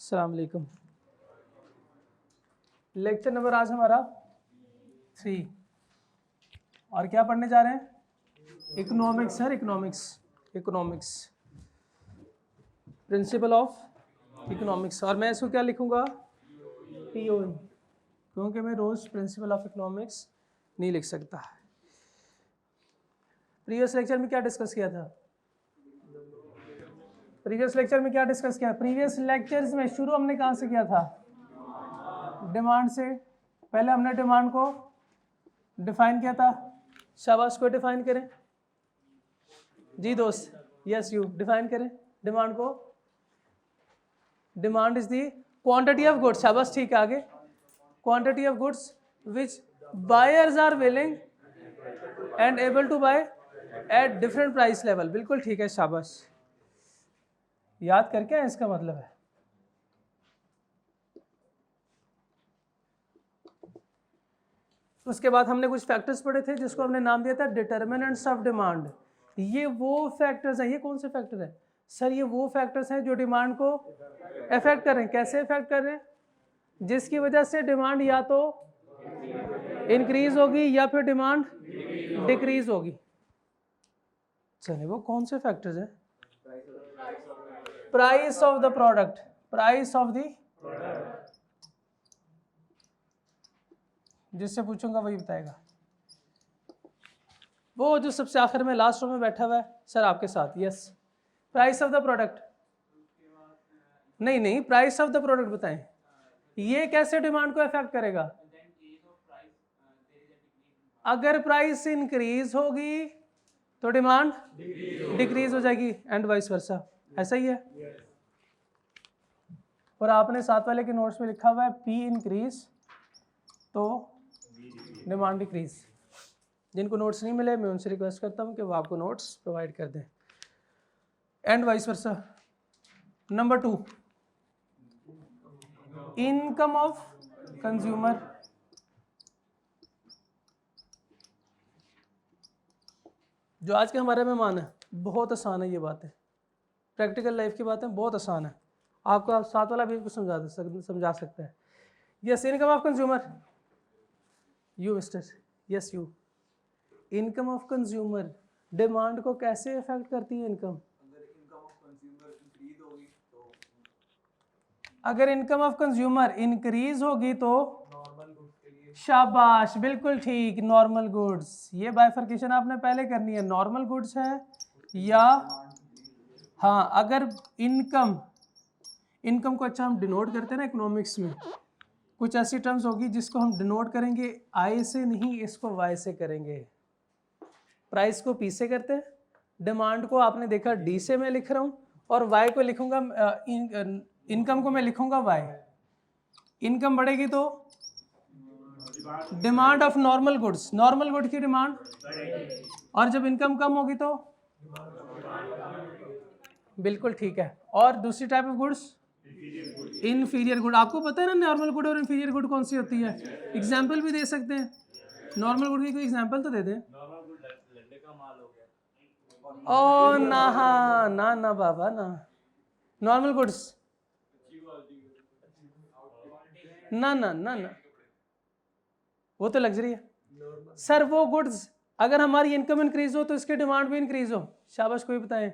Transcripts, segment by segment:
अस्सलाम वालेकुम। Lecture number आज हमारा 3 और क्या पढ़ने जा रहे हैं? Economics sir, economics principle of economics. और मैं इसको क्या लिखूंगा? POE, क्योंकि मैं रोज़ प्रिंसिपल ऑफ इकोनॉमिक्स नहीं लिख सकता। प्रीवियस लेक्चर में क्या डिस्कस किया था? प्रीवियस लेक्चर में शुरू हमने कहाँ से किया था? डिमांड से। पहले हमने डिमांड को डिफाइन किया था। शाबाश, को डिफाइन करें जी दोस्त। यस यू डिफाइन करें डिमांड को। Demand is the quantity of goods. शाबाश, ठीक है। आगे, quantity of goods which buyers are willing and able to buy at different price level. बिल्कुल ठीक है, शाबाश। याद करके आए, इसका मतलब है। उसके बाद हमने कुछ फैक्टर्स पढ़े थे जिसको हमने नाम दिया था डिटर्मिनेंट्स ऑफ डिमांड। ये वो फैक्टर्स हैं। ये कौन से फैक्टर हैं सर? ये वो फैक्टर्स हैं जो डिमांड को अफेक्ट कर रहे हैं। कैसे अफेक्ट कर रहे हैं? जिसकी वजह से डिमांड या तो इंक्रीज होगी या फिर डिमांड डिक्रीज होगी। चलिए, वो कौन से फैक्टर्स हैं? Price of the product, price of the, जिससे पूछूंगा वही बताएगा। वो जो सबसे आखिर में लास्ट रो में बैठा हुआ है सर आपके साथ। Yes, price of the product. नहीं, प्राइस ऑफ द प्रोडक्ट बताएं। ये कैसे डिमांड को अफेक्ट करेगा? अगर प्राइस इंक्रीज होगी तो डिमांड डिक्रीज हो जाएगी एंड वाइस वर्सा। ऐसा ही है। और आपने साथ वाले के नोट्स में लिखा हुआ है P इंक्रीज तो डिमांड डिक्रीज। जिनको नोट्स नहीं मिले, मैं उनसे रिक्वेस्ट करता हूं कि वो आपको नोट्स प्रोवाइड कर दें and vice versa. Number 2, income of consumer. जो आज के हमारे मेहमान है, बहुत आसान है ये बातें, प्रैक्टिकल लाइफ की बातें बहुत आसान है। आपको साथ वाला भी इसको समझा सकता है। Yes, income of consumer. You mister, yes you. Income of consumer demand को कैसे अफेक्ट करती है? अगर इनकम ऑफ कंज्यूमर इंक्रीज होगी तो शाबाश, बिल्कुल ठीक, नॉर्मल गुड्स। ये बाइफर्केशन आपने पहले करनी है, नॉर्मल गुड्स है या हाँ। अगर इनकम को अच्छा हम डिनोट करते हैं ना इकोनॉमिक्स में, कुछ ऐसी टर्म्स होगी जिसको हम डिनोट करेंगे आई से नहीं, इसको वाई से करेंगे। प्राइस को पी से करते हैं, डिमांड को आपने देखा डी से मैं लिख रहा हूँ, और वाई को लिखूंगा, इनकम को मैं लिखूंगा वाई। इनकम बढ़ेगी तो demand of normal goods, normal good की डिमांड, और जब इनकम कम होगी तो बिल्कुल ठीक है। और दूसरी type of goods inferior good. आपको पता है ना नॉर्मल गुड और इन्फीरियर गुड कौन सी होती है? एग्जाम्पल भी दे सकते हैं। नॉर्मल गुड की कोई एग्जाम्पल तो दे दें। ओ ना बाबा ना। नॉर्मल गुड्स ना, वो तो लग्जरी है सर। वो गुड्स अगर हमारी इनकम इंक्रीज हो तो इसकी डिमांड भी इंक्रीज हो। शाबाश, कोई बताएं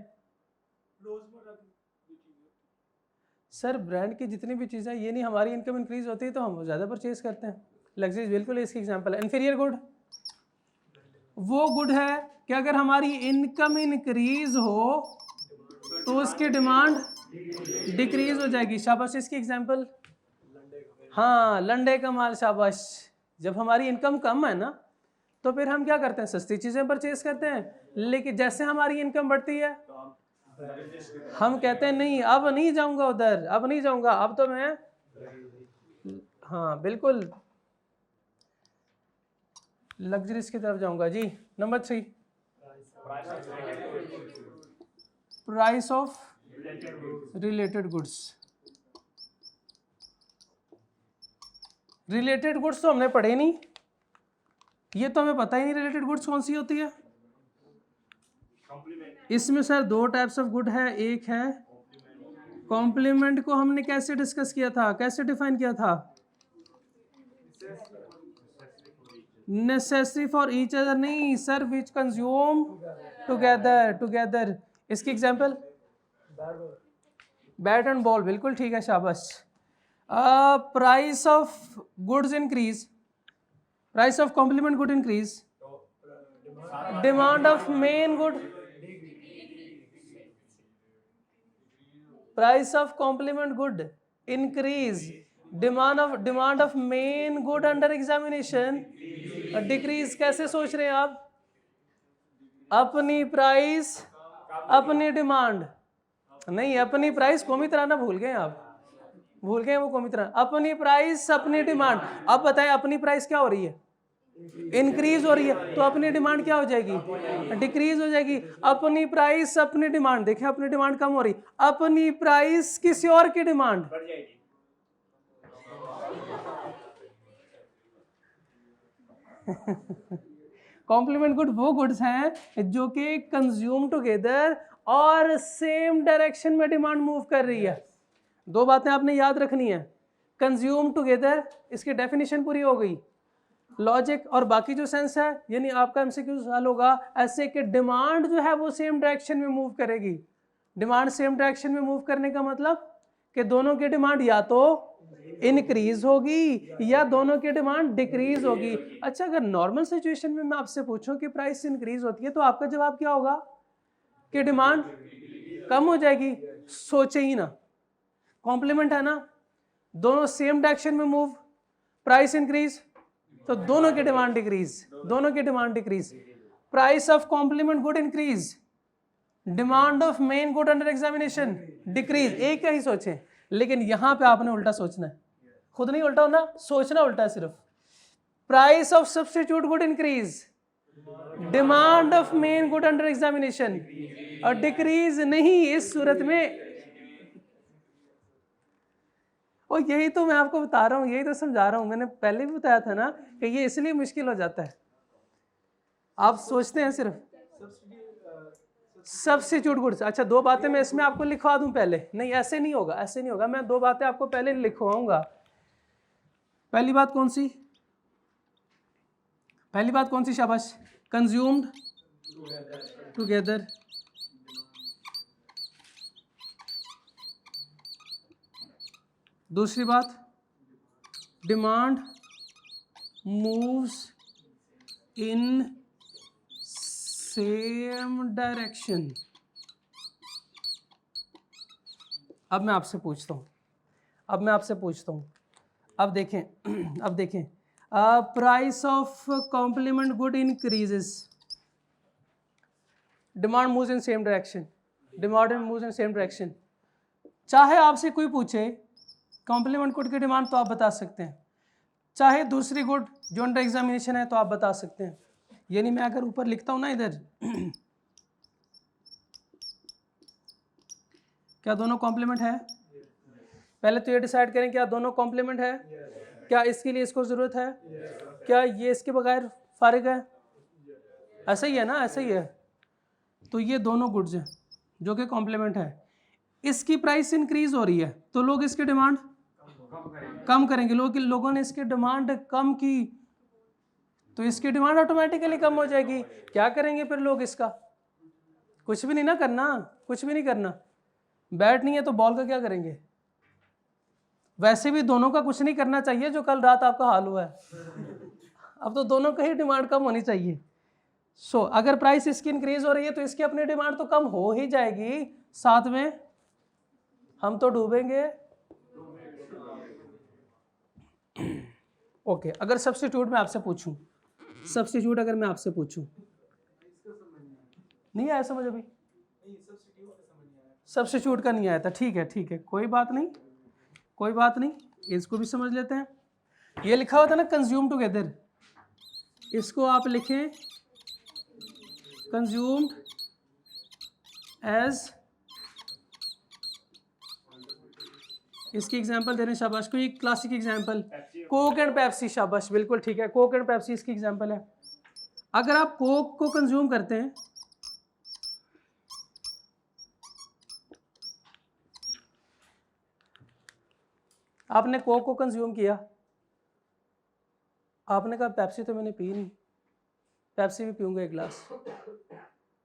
सर। ब्रांड की जितनी भी चीज़ें, ये नहीं हमारी इनकम इंक्रीज होती है तो हम ज़्यादा परचेज करते हैं। लग्जरीज बिल्कुल इसकी एग्जांपल है। इन्फीरियर गुड वो गुड है कि अगर हमारी इनकम इंक्रीज हो तो उसकी डिमांड डिक्रीज हो जाएगी। शाबाश, इसकी एग्जांपल हाँ, लंडे का माल। शाबाश, जब हमारी इनकम कम है ना तो फिर हम क्या करते हैं? सस्ती चीज़ें परचेज करते हैं। लेकिन जैसे हमारी इनकम बढ़ती है हम कहते हैं नहीं, अब नहीं जाऊंगा उधर, अब नहीं जाऊंगा, अब तो मैं हाँ बिल्कुल लग्जरीज की तरफ जाऊंगा जी। Number 3, price of related goods. Related goods तो हमने पढ़े नहीं, ये तो हमें पता ही नहीं रिलेटेड गुड्स कौन सी होती है। इसमें सर 2 टाइप्स ऑफ गुड है। एक है कॉम्प्लीमेंट को हमने कैसे डिस्कस किया था, कैसे डिफाइन किया था? नेसेसरी फॉर ईच अदर नहीं सर, विच कंज्यूम टुगेदर। इसकी एग्जांपल बैट एंड बॉल, बिल्कुल ठीक है, शाबाश। Price of goods increase, price of complement good increase, demand of main good, price of complement good increase, demand of main good under examination decrease. कैसे सोच रहे हैं आप? अपनी प्राइस अपनी डिमांड, नहीं अपनी प्राइस कौमित्रा ना भूल गए आप, भूल गए वो कौमित्रा। अपनी प्राइस अपनी डिमांड। अब बताएं अपनी प्राइस क्या हो रही है? इंक्रीज हो रही है, तो अपनी डिमांड क्या हो जाएगी? डिक्रीज हो जाएगी। अपनी प्राइस अपनी डिमांड, देखिए अपनी डिमांड कम हो रही, अपनी प्राइस किसी और की डिमांड बढ़ जाएगी। कॉम्प्लीमेंट गुड वो गुड्स हैं जो कि कंज्यूम टुगेदर और सेम डायरेक्शन में डिमांड मूव कर रही है। दो बातें आपने याद रखनी है, कंज्यूम टुगेदर इसकी डेफिनेशन पूरी हो गई, लॉजिक और बाकी जो सेंस है, यानी आपका एमसीक्यू सवाल होगा ऐसे कि डिमांड जो है वो सेम डायरेक्शन में मूव करेगी। डिमांड सेम डायरेक्शन में मूव करने का मतलब कि दोनों की डिमांड या तो इंक्रीज होगी या दोनों की डिमांड डिक्रीज होगी। अच्छा, अगर नॉर्मल सिचुएशन में मैं आपसे पूछूं कि प्राइस इंक्रीज होती है तो आपका जवाब क्या होगा? कि डिमांड कम हो जाएगी। सोचे ही ना, कॉम्प्लीमेंट है ना, दोनों सेम डायरेक्शन में मूव, प्राइस इंक्रीज तो दोनों की डिमांड डिक्रीज, दोनों की demand decrease. Price of complement good increase, demand of main good under examination decrease. एक क्या ही सोचें, लेकिन यहां पे आपने उल्टा सोचना है, खुद नहीं उल्टा होना, सोचना उल्टा है सिर्फ। Price of substitute good increase, demand of main good under examination और डिक्रीज नहीं। इस सूरत में, और यही तो मैं आपको बता रहा हूं, यही तो समझा रहा हूं, मैंने पहले भी बताया था ना कि ये इसलिए मुश्किल हो जाता है। आप सोचते हैं सिर्फ सब्स्टिट्यूट गुड्स। अच्छा, दो बातें मैं इसमें आपको लिखवा दूं पहले, नहीं ऐसे नहीं होगा, ऐसे नहीं होगा, मैं दो बातें आपको पहले लिखवाऊंगा। पहली बात कौन सी? पहली बात कौन सी? शाबाश, कंज्यूम्ड टुगेदर। दूसरी बात, demand moves in same direction. अब मैं आपसे पूछता हूं, अब देखें, price of complement good increases, demand moves in same direction, चाहे आपसे कोई पूछे कॉम्प्लीमेंट गुड की डिमांड तो आप बता सकते हैं, चाहे दूसरी गुड जो अंडर एग्जामिनेशन है तो आप बता सकते हैं। यानी मैं अगर ऊपर लिखता हूं ना इधर क्या दोनों कॉम्प्लीमेंट है? पहले तो ये डिसाइड करें क्या दोनों कॉम्प्लीमेंट है, क्या इसके लिए इसको जरूरत है, क्या ये इसके बगैर फारिग है? ऐसा ही है ना, ऐसा ही है। तो ये दोनों गुड्स हैं जो कि कॉम्प्लीमेंट है, इसकी प्राइस इंक्रीज हो रही है तो लोग इसकी डिमांड कम करेंगे। लोगों ने इसकी डिमांड कम की तो इसकी डिमांड ऑटोमेटिकली कम हो जाएगी। क्या करेंगे फिर लोग? इसका कुछ भी नहीं ना करना, कुछ भी नहीं करना। बैट नहीं है तो बॉल का क्या करेंगे? वैसे भी दोनों का कुछ नहीं करना चाहिए जो कल रात आपका हाल हुआ है। अब तो दोनों का ही डिमांड कम होनी चाहिए। सो अगर प्राइस इसकी इंक्रीज हो रही है तो इसकी अपनी डिमांड तो कम हो ही जाएगी, साथ में हम तो डूबेंगे। ओके, अगर सब्स्टिट्यूट मैं आपसे पूछूं, अगर मैं आपसे पूछूं, नहीं आया समझ अभी? सब्स्टिट्यूट का नहीं आया था, ठीक है, कोई बात नहीं, इसको भी समझ लेते हैं। ये लिखा हुआ था ना कंज्यूम टुगेदर, इसको आप लिखें कंज्यूम्ड एज, इसकी एग्जांपल दे रहे हैं, शाबाश। कोई classic example, Coke and Pepsi, शाबाश, बिल्कुल ठीक है, कोक एंड पेप्सी इसकी एग्जांपल है। अगर आप कोक को कंज्यूम करते हैं आपने कोक को कंज्यूम किया, आपने कहा पेप्सी तो मैंने पी नहीं, पेप्सी भी पीऊँगा एक गिलास।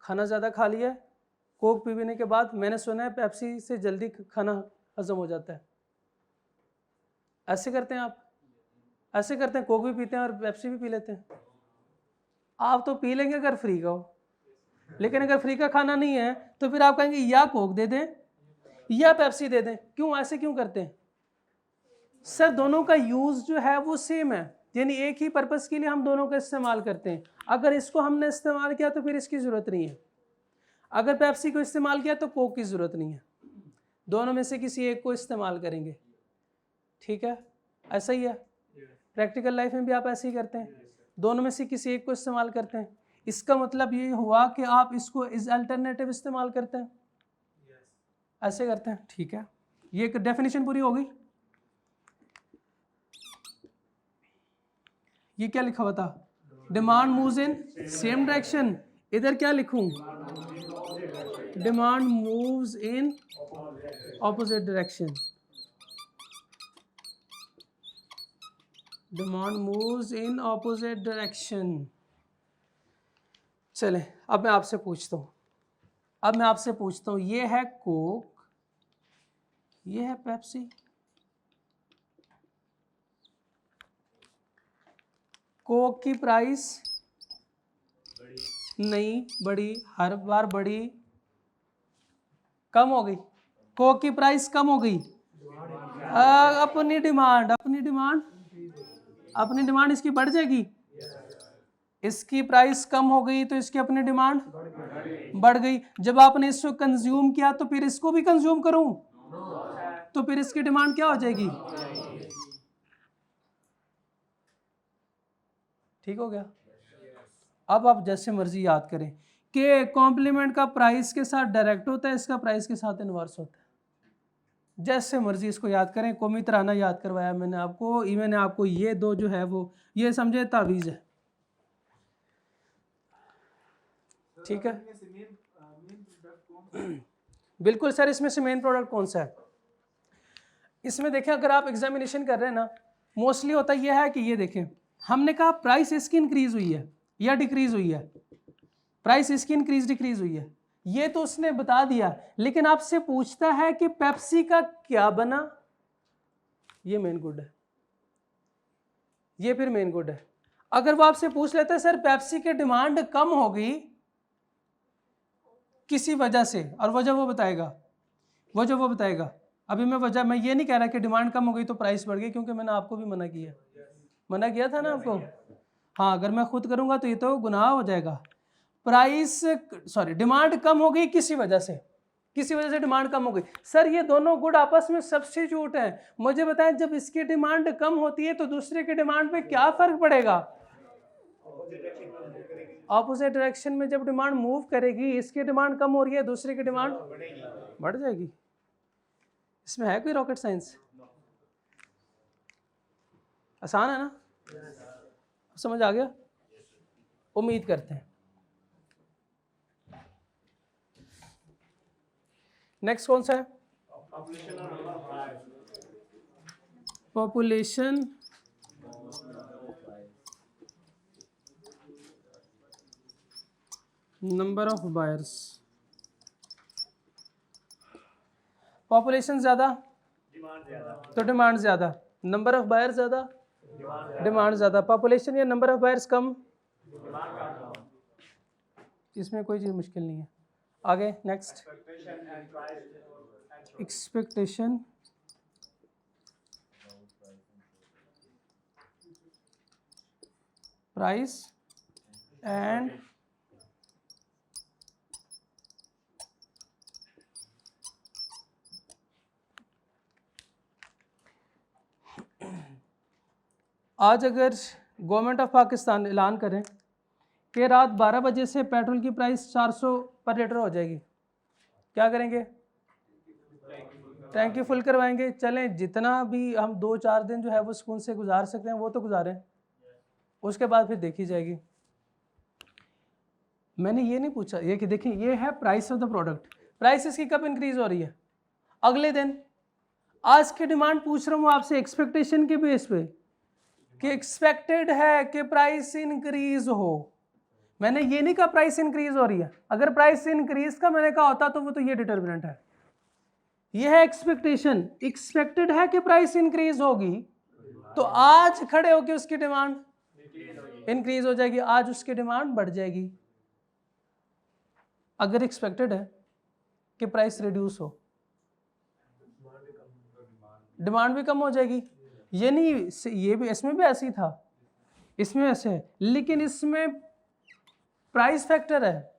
खाना ज़्यादा खा लिया, कोक पीने के बाद मैंने सुना है पेप्सी से जल्दी खाना हजम हो जाता है। ऐसे करते हैं आप? ऐसे करते हैं, कोक भी पीते हैं और पेप्सी भी पी लेते हैं। आप तो पी लेंगे अगर फ्री का हो, लेकिन अगर फ्री का खाना नहीं है तो फिर आप कहेंगे या कोक दे दें या पेप्सी दे दें। क्यों ऐसे क्यों करते हैं? सर दोनों का यूज़ जो है वो सेम है, यानी एक ही पर्पस के लिए हम दोनों का इस्तेमाल करते हैं। अगर इसको हमने इस्तेमाल किया तो फिर इसकी ज़रूरत नहीं है, अगर पेप्सी को इस्तेमाल किया तो कोक की ज़रूरत नहीं है। दोनों में से किसी एक को इस्तेमाल करेंगे, ठीक है? ऐसा ही है, प्रैक्टिकल लाइफ में भी आप ऐसे ही करते हैं, दोनों में से किसी एक को इस्तेमाल करते हैं। इसका मतलब ये हुआ कि आप इसको इस अल्टरनेटिव इस्तेमाल करते हैं, ऐसे करते हैं, ठीक है? ये एक डेफिनेशन पूरी हो गई। ये क्या लिखा हुआ था? Demand moves in same direction. इधर क्या लिखूं? Demand moves in opposite direction. Demand moves in opposite direction. चलें, अब मैं आपसे पूछता हूँ, ये है कोक, ये है पेप्सी। कोक की प्राइस नहीं बढ़ी, हर बार बढ़ी, कम हो गई। कोक की प्राइस कम हो गई, अपनी डिमांड इसकी बढ़ जाएगी। इसकी प्राइस कम हो गई तो इसकी अपनी डिमांड बढ़ गई। जब आपने इसको कंज्यूम किया तो फिर इसको भी कंज्यूम करूं तो फिर इसकी डिमांड क्या हो जाएगी? ठीक हो गया? अब आप जैसे मर्जी याद करें कि कॉम्प्लीमेंट का प्राइस के साथ डायरेक्ट होता है, इसका प्राइस के साथ इनवर्स होता है। जैसे मर्जी इसको याद करें, कौमी तराना याद करवाया मैंने आपको, मैंने आपको ये दो जो है वो ये समझे तावीज़ है, ठीक है? बिल्कुल सर, इसमें से मेन प्रोडक्ट कौन सा है? इसमें देखें, अगर आप एग्जामिनेशन कर रहे हैं ना, मोस्टली होता यह है कि ये देखें, हमने कहा प्राइस इसकी इंक्रीज हुई है या डिक्रीज हुई है, प्राइस इसकी इंक्रीज डिक्रीज हुई है, ये तो उसने बता दिया, लेकिन आपसे पूछता है कि पेप्सी का क्या बना। ये मेन गुड है, ये फिर मेन गुड है। अगर वो आपसे पूछ लेते हैं सर पेप्सी की डिमांड कम हो गई किसी वजह से, और वजह वो बताएगा, अभी मैं ये नहीं कह रहा कि डिमांड कम हो गई तो प्राइस बढ़ गई, क्योंकि मैंने आपको भी मना किया था ना आपको। हाँ, अगर मैं खुद करूंगा तो ये तो गुनाह हो जाएगा। डिमांड कम हो गई किसी वजह से डिमांड कम हो गई। सर ये दोनों गुड आपस में सब्स्टिट्यूट हैं, मुझे बताएं जब इसकी डिमांड कम होती है तो दूसरे की डिमांड पे क्या फर्क पड़ेगा? ऑपोजिट डायरेक्शन में जब डिमांड मूव करेगी, इसकी डिमांड कम हो रही है, दूसरे की डिमांड बढ़ जाएगी। इसमें है कोई रॉकेट साइंस? आसान है ना? समझ आ गया? उम्मीद करते हैं। नेक्स्ट कौन सा है? Population number of buyers. Population ज्यादा तो डिमांड ज्यादा, नंबर ऑफ बायर ज्यादा, डिमांड ज्यादा। पॉपुलेशन या नंबर ऑफ बायर्स कम, इसमें कोई चीज मुश्किल नहीं है। आगे नेक्स्ट, एक्सपेक्टेशन प्राइस एंड आज अगर गवर्नमेंट ऑफ पाकिस्तान ऐलान करें कि रात 12 बजे से पेट्रोल की प्राइस 400 पर लीटर हो जाएगी, क्या करेंगे? टैंकी फुल करवाएंगे। चलें, जितना भी हम 2-4 दिन जो है वो सुकून से गुजार सकते हैं वो तो गुजारें, उसके बाद फिर देखी जाएगी। मैंने ये नहीं पूछा, ये कि देखिए ये है price of the product, price इसकी कब इंक्रीज हो रही है? अगले दिन आज की डिमांड पूछ रहा हूँ आपसे एक्सपेक्टेशन के बेस पे कि एक्सपेक्टेड है कि प्राइस इंक्रीज हो। मैंने ये नहीं कहा प्राइस इंक्रीज हो रही है, अगर प्राइस इंक्रीज का मैंने कहा होता तो वो तो ये डिटर्मिनेंट है, ये है एक्सपेक्टेशन। एक्सपेक्टेड है कि प्राइस इंक्रीज होगी, तो आज खड़े होके उसकी डिमांड इंक्रीज हो जाएगी, आज उसकी डिमांड बढ़ जाएगी। अगर एक्सपेक्टेड है कि प्राइस रिड्यूस हो, डिमांड भी कम हो जाएगी। ये नहीं, ये भी इसमें भी ऐसे ही था, इसमें ऐसे है, लेकिन इसमें प्राइस फैक्टर है,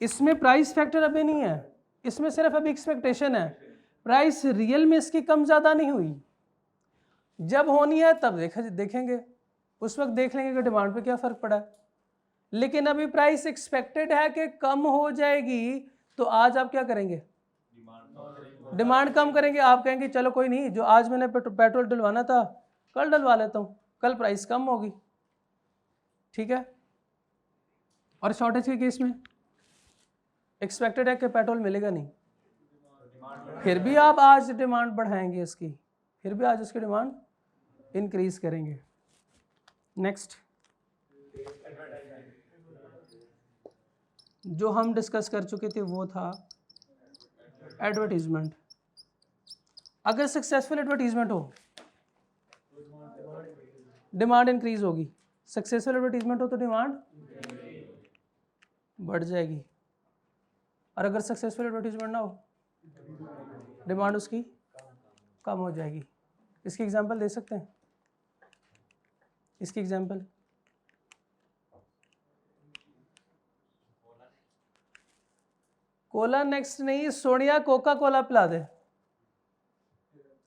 इसमें प्राइस फैक्टर अभी नहीं है, इसमें सिर्फ अभी एक्सपेक्टेशन है। प्राइस रियल में इसकी कम ज़्यादा नहीं हुई, जब होनी है तब देखेंगे, उस वक्त देख लेंगे कि डिमांड पे क्या फ़र्क पड़ा है। लेकिन अभी प्राइस एक्सपेक्टेड है कि कम हो जाएगी, तो आज आप क्या करेंगे, डिमांड कम करेंगे। आप कहेंगे चलो कोई नहीं, जो आज मैंने पेट्रोल डलवाना था कल डलवा लेता हूँ, कल प्राइस कम होगी, ठीक है। और शॉर्टेज के केस में एक्सपेक्टेड है कि पेट्रोल मिलेगा नहीं, फिर भी आप आज डिमांड बढ़ाएंगे इसकी, फिर भी आज उसकी डिमांड इंक्रीज करेंगे। नेक्स्ट जो हम डिस्कस कर चुके थे वो था एडवर्टीजमेंट। अगर सक्सेसफुल एडवर्टीजमेंट हो डिमांड इंक्रीज होगी, सक्सेसफुल एडवर्टीजमेंट हो तो डिमांड बढ़ जाएगी, और अगर सक्सेसफुल एडवर्टीजमेंट ना हो डिमांड उसकी कम हो जाएगी। इसकी एग्जांपल दे सकते हैं, इसकी एग्जांपल कोला नेक्स्ट नहीं, सोनिया कोका कोला पिला दे।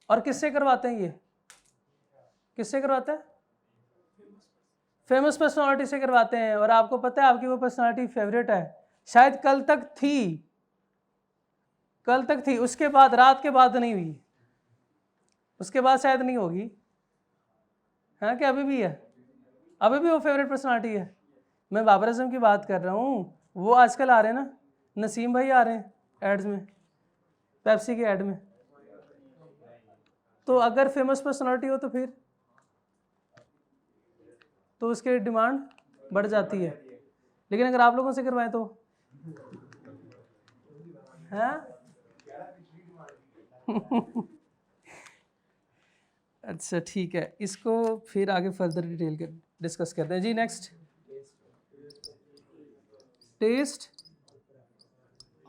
और किससे करवाते हैं, ये किससे करवाते हैं, फेमस पर्सनालिटी से करवाते हैं। और आपको पता है आपकी वो पर्सनालिटी फेवरेट है, शायद कल तक थी, उसके बाद रात के बाद नहीं हुई, उसके बाद शायद नहीं होगी, है कि अभी भी है, अभी भी वो फेवरेट पर्सनालिटी है। मैं बाबर आजम की बात कर रहा हूँ, वो आजकल आ रहे हैं ना, नसीम भाई आ रहे हैं एड्स में, पेप्सी के ऐड में। तो अगर फेमस पर्सनालिटी हो तो फिर तो उसकी डिमांड बढ़ जाती है। लेकिन अगर आप लोगों से करवाएं तो है अच्छा ठीक है, इसको फिर आगे फर्दर डिटेल कर डिस्कस करते हैं जी। नेक्स्ट टेस्ट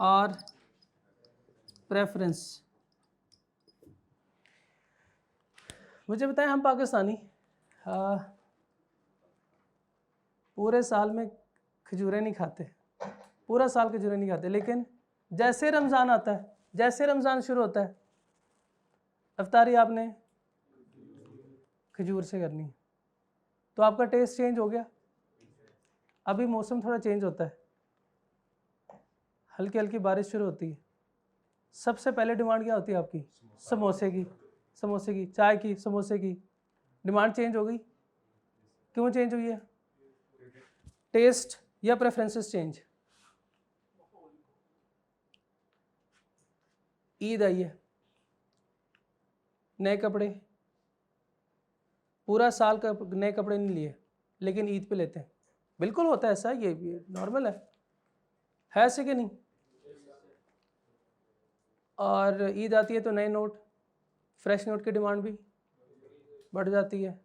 और प्रेफरेंस। मुझे बताएं, हम पाकिस्तानी पूरे साल में खजूरें नहीं खाते, पूरा साल खजूरें नहीं खाते, लेकिन जैसे रमज़ान आता है, जैसे रमज़ान शुरू होता है, अफ्तारी आपने खजूर से करनी है, तो आपका टेस्ट चेंज हो गया। अभी मौसम थोड़ा चेंज होता है, हल्की हल्की बारिश शुरू होती है, सबसे पहले डिमांड क्या होती है आपकी, समोसे की, चाय की, समोसे की। डिमांड चेंज हो गई, क्यों चेंज हुई है, टेस्ट या प्रेफरेंसेस चेंज। ईद आई है, नए कपड़े, पूरा साल का नए कपड़े नहीं लिए, लेकिन ईद पे लेते हैं, बिल्कुल होता है ऐसा, ये नॉर्मल है ऐसे कि नहीं। और ईद आती है तो नए नोट, फ्रेश नोट की डिमांड भी बढ़ जाती है।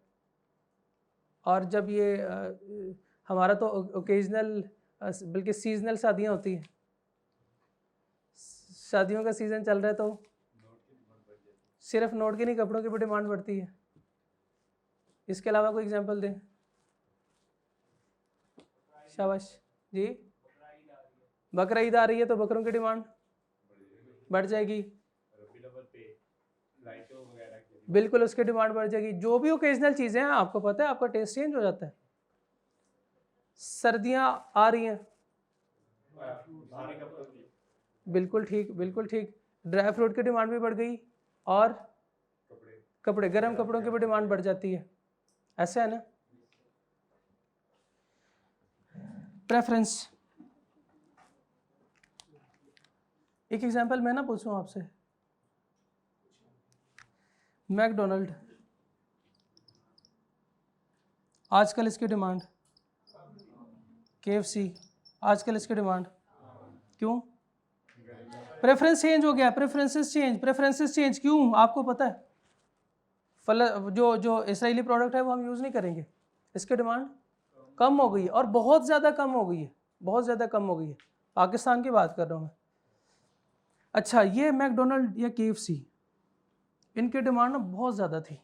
और जब ये हमारा तो ओकेजनल बल्कि सीजनल शादियाँ होती हैं, शादियों का सीज़न चल रहा है तो सिर्फ नोट की नहीं, कपड़ों की भी डिमांड बढ़ती है। इसके अलावा कोई एग्जांपल दें, शाबाश जी। बकरा ईद आ रही है तो बकरों की डिमांड बढ़ जाएगी, बिल्कुल उसकी डिमांड बढ़ जाएगी। जो भी ओकेजनल चीज़ें हैं, आपको पता है आपका टेस्ट चेंज हो जाता है। सर्दियाँ आ रही हैं, बिल्कुल ठीक, बिल्कुल ठीक, ड्राई फ्रूट की डिमांड भी बढ़ गई, और कपड़े, गर्म कपड़ों की भी डिमांड बढ़ जाती है, ऐसा है ना। प्रेफरेंस, एक एग्जांपल मैं ना पूछूं आपसे, मैकडोनल्ड, आजकल इसकी डिमांड, KFC, आजकल इसकी डिमांड, क्यों? प्रेफरेंस चेंज हो गया, प्रेफरेंसेस चेंज, क्यों? आपको पता है जो इसराइली प्रोडक्ट है वो हम यूज़ नहीं करेंगे, इसकी डिमांड कम हो गई है, और बहुत ज़्यादा कम हो गई है, बहुत ज़्यादा कम हो गई है। पाकिस्तान की बात कर रहा हूँ मैं। अच्छा, ये मैकडोनल्ड या KFC, इनकी डिमांड ना बहुत ज़्यादा थी,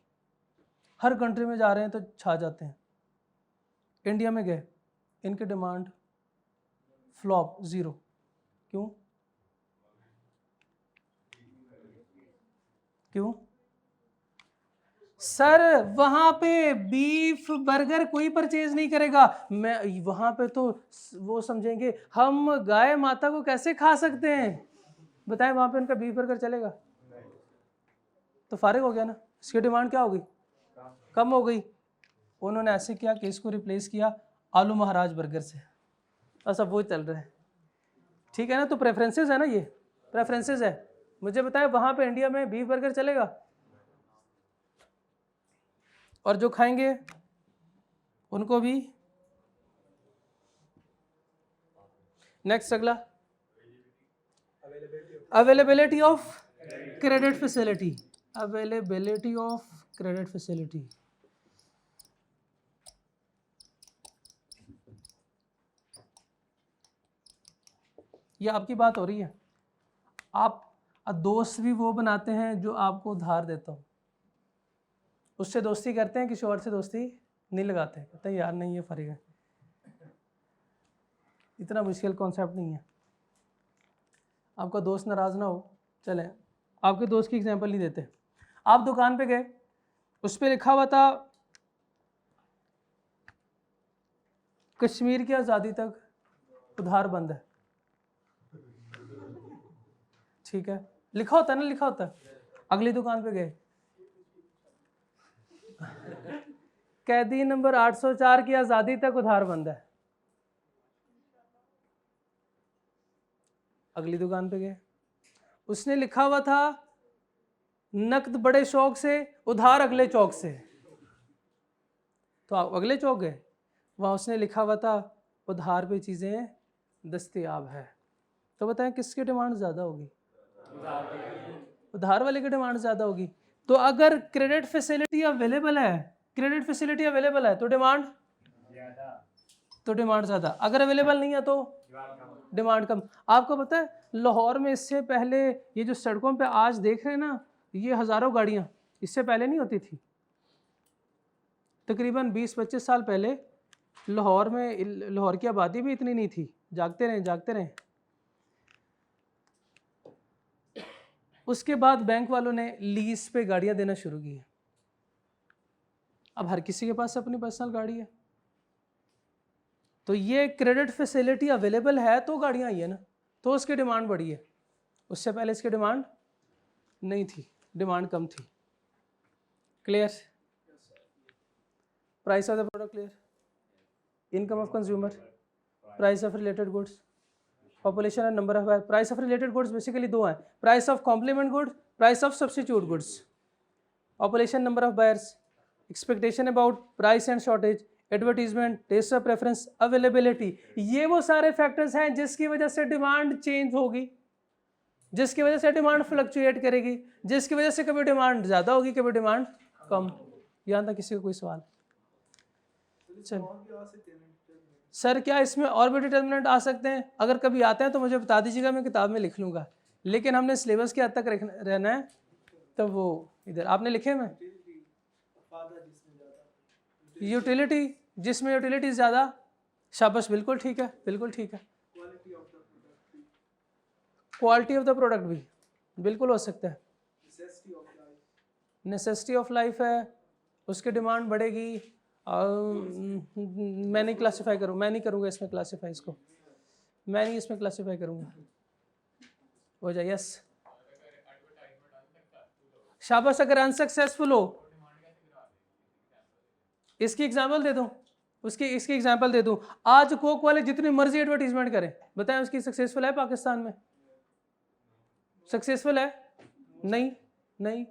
हर कंट्री में जा रहे हैं तो छा जाते हैं। इंडिया में गए, इनकी डिमांड फ्लॉप, 0, क्यों? क्यों? सर वहां पे बीफ बर्गर कोई परचेज नहीं करेगा, मैं वहां पे तो वो समझेंगे हम गाय माता को कैसे खा सकते हैं, बताएं, वहां पे उनका बीफ बर्गर चलेगा? तो फारिग हो गया ना, इसकी डिमांड क्या हो गई? कम हो गई। उन्होंने ऐसे किया कि इसको रिप्लेस किया आलू महाराज बर्गर से, बस अब वो चल रहा है, ठीक है ना? तो प्रेफरेंसेस है ना, ये प्रेफरेंसेस है। मुझे बताएं वहां पे इंडिया में बीफ बर्गर चलेगा? और जो खाएंगे उनको भी। नेक्स्ट अगला, availability of credit facility, availability of credit facility. ये आपकी बात हो रही है, आप दोस्त भी वो बनाते हैं जो आपको उधार देता हो, उससे दोस्ती करते हैं, किसी और से दोस्ती नहीं लगाते, कहते हैं यार नहीं ये फर्क है, इतना मुश्किल कॉन्सेप्ट नहीं है। आपका दोस्त नाराज़ ना हो, चलें आपके दोस्त की एग्जांपल नहीं देते, आप दुकान पे गए, उस पर लिखा हुआ था कश्मीर की आज़ादी तक उधार बंद है, ठीक है, लिखा होता है ना, लिखा होता है। अगली दुकान पे गए, कैदी नंबर 804 की आज़ादी तक उधार बंद है। अगली दुकान पे गए, उसने लिखा हुआ था नकद बड़े चौक से, उधार अगले चौक से। तो आप अगले चौक गए, वहाँ उसने लिखा हुआ था उधार पे चीज़ें दस्तयाब है। तो बताएं किसकी डिमांड ज़्यादा होगी? उधार वाले की डिमांड ज़्यादा होगी। तो अगर क्रेडिट फैसिलिटी अवेलेबल है, क्रेडिट फैसिलिटी अवेलेबल है तो डिमांड ज़्यादा, अगर अवेलेबल नहीं है तो डिमांड कम। आपको पता है लाहौर में इससे पहले ये जो सड़कों पे आज देख रहे हैं ना, ये हज़ारों गाड़ियाँ, इससे पहले नहीं होती थी। तकरीबन 20-25 साल पहले लाहौर में, लाहौर की आबादी भी इतनी नहीं थी, जागते रहें। उसके बाद बैंक वालों ने लीज पे गाड़ियाँ देना शुरू की। अब हर किसी के पास अपनी पर्सनल गाड़ी है, तो ये क्रेडिट फैसिलिटी अवेलेबल है तो गाड़ियाँ आई है ना, तो उसकी डिमांड बढ़ी है। उससे पहले इसकी डिमांड नहीं थी, डिमांड कम थी। Clear? Price of the product clear? Income of consumer, price of related goods, population and number of, price of related goods basically दो हैं, price of complement good, price of substitute goods, population number of buyers, expectation about price and shortage, advertisement, taste of preference, availability. ये वो सारे factors हैं जिसकी वजह से demand change होगी, जिसकी वजह से डिमांड फ्लक्चुएट करेगी, जिसकी वजह से कभी डिमांड ज़्यादा होगी, कभी डिमांड कम। यहाँ तक किसी को कोई सवाल? चल सर क्या इसमें और भी डिटर्मिनेंट आ सकते हैं? अगर कभी आते हैं तो मुझे बता दीजिएगा, मैं किताब में लिख लूँगा, लेकिन हमने सिलेबस के हद तक रहना है। तो वो इधर आपने लिखे में यूटिलिटी, जिसमें यूटिलिटी ज़्यादा, शाबाश, बिल्कुल ठीक है, बिल्कुल ठीक है। क्वालिटी ऑफ द प्रोडक्ट भी बिल्कुल हो सकता है। नेसेसिटी ऑफ लाइफ है, उसकी डिमांड बढ़ेगी। मैं नहीं क्लासीफाई करूँ, मैं नहीं करूँगा इसमें क्लासीफाई, इसको मैं नहीं इसमें क्लासीफाई करूँगा। हो जाए यस, शाबाश। अगर अनसक्सेसफुल हो, इसकी एग्जाम्पल दे दूँ, इसकी एग्जाम्पल दे दूँ। आज कोक वाले जितनी मर्जी एडवर्टीजमेंट करें, बताएं उसकी सक्सेसफुल है पाकिस्तान में? सक्सेसफुल है? नहीं।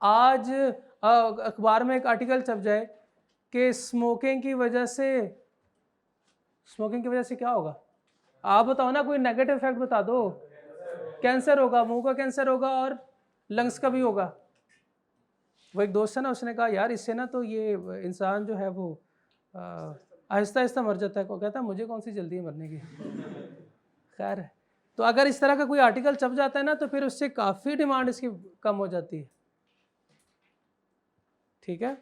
आज अखबार में एक आर्टिकल छप जाए कि स्मोकिंग की वजह से क्या होगा, आप बताओ ना, कोई नेगेटिव इफेक्ट बता दो। कैंसर होगा, मुंह का कैंसर होगा और लंग्स का भी होगा। वो एक दोस्त है ना, उसने कहा यार इससे ना तो ये इंसान जो है वो आहिस्ता आहिस्ता मर जाता है। को कहता है मुझे कौन सी जल्दी है मरने की। खैर है, तो अगर इस तरह का कोई आर्टिकल छप जाता है ना तो फिर उससे काफ़ी डिमांड इसकी कम हो जाती है। ठीक है,